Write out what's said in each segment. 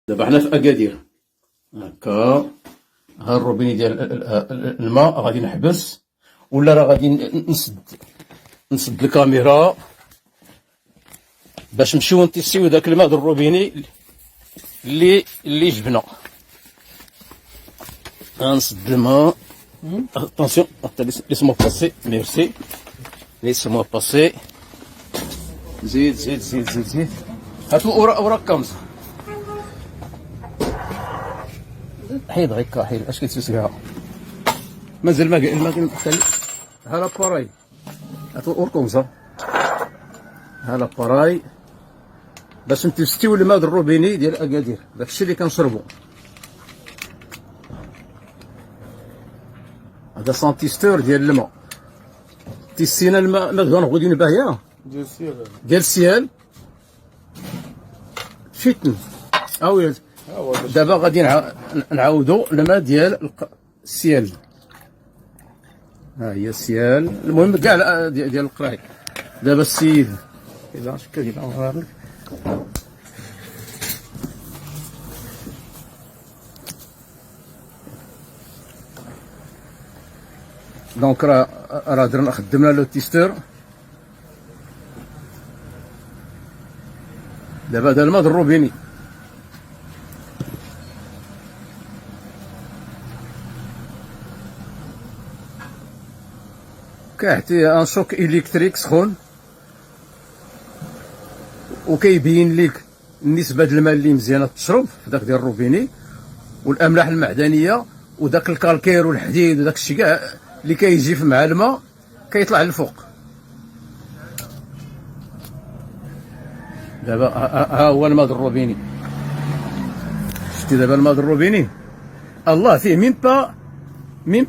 دابا حنا في اكادير هكا. ها الروبيني ديال الماء غادي نحبس ولا راه غادي نسد الكاميرا باش نمشيو نتيستيو داك الماء د الروبيني اللي جبنا. غنسد الماء. اتونسيون ليسمو باسي. ميرسي. ليسمو باسي. زيد زيد زيد زيد زيد. هاتو اوراق كامزه. حيد غيكا حيد. اش كتسوسها مازال ما كنخلي. ها لاباراي. هاتو اوركمزه. ها لاباراي باش نتيستيو الماء د الروبيني ديال اكادير، داكشي اللي كنشربو. هذا سانتيستور ديال الماء. تيستينا الماء دابا غاديين باهيه ديال السيال فيتن. ولاد دابا غادي نعاودو الماء ديال السيال. ها هي السيال. المهم كاع ديال القراي. دابا السيد اذا شكا ديال نوريك. دونك راه درنا خدمنا لو تيستور. دابا هذا الماء د الروبيني. كيعطي ان شوك الكتريك سخون وكيبين ليك النسبه د الماء اللي مزيانه تشرب في داك ديال الروبيني والاملاح المعدنيه وداك الكالكير والحديد وداك الشيء كاع اللي كيجي مع الماء كيطلع للفوق. دابا ها هو الماء د الروبيني. شفتي دابا الماء د الروبيني الله فيه ميم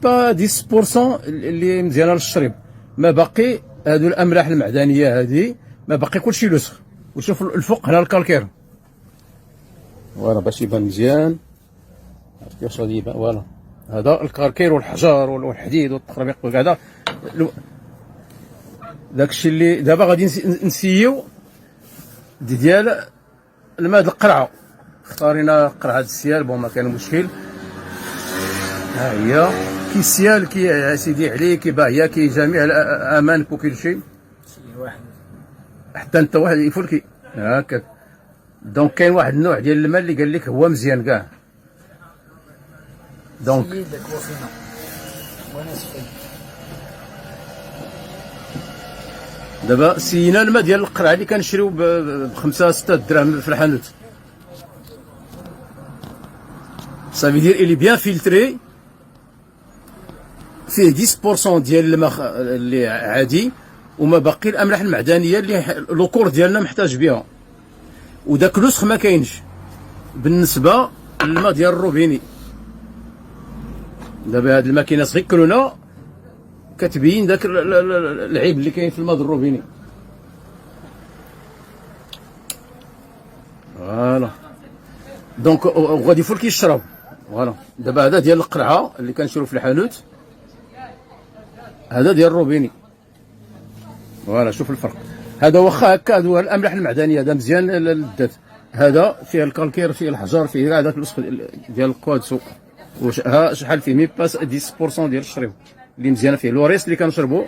با 10% اللي مزيانه للشرب. ما باقي هادو الاملاح المعدنيه هادي ما باقي كلشي لوسخ. وشوف الفوق هنا الكالكير. فوالا باش يبان مزيان. عرفتي واش غادي يبان؟ فوالا هذا الكالكير والحجر والحديد والتخربيق وكذا. داكشي اللي دابا غادي نسيو ديال الماء د القرعه. اختارينا قرعه السيال. بون ما كان مشكل. ها هي كي السيال كي سيدي عليه كي باهيه كي جميع الامانك وكل شيء. حتى انت واحد يفلكي هكا. دونك كاين واحد النوع ديال الماء اللي قال لك هو مزيان كاع. دونك دابا سينا الماء ديال القرعه اللي كنشريو ب5 6 دراهم في الحانوت. صافي دير الي بيان فيلتري. فيه 10% ديال الماء اللي عادي وما باقي الاملاح المعدنيه اللي لوكور ديالنا محتاج بها. وداك لوسخ ما كاينش بالنسبه للماء ديال الروبيني. دابا هاد الماكينه صغير كلونه كتبين داك العيب اللي كاين في الماء ديال الروبيني. فوالا دونك غادي يفول كيشرب. فوالا دابا هذا ديال القرعه اللي كنشرو في الحانوت. هذا ديال الروبيني. فوالا شوف الفرق. هذا واخا هكا هادو الاملاح المعدنيه هذا مزيان للذات. هذا فيه الكالكير فيه الحجر فيه كاع داك الوسخ ديال الكوادسو. ها شحال فيه مي باس 10% ديال الشريب اللي مزيانه فيه. لوريس اللي كنشربو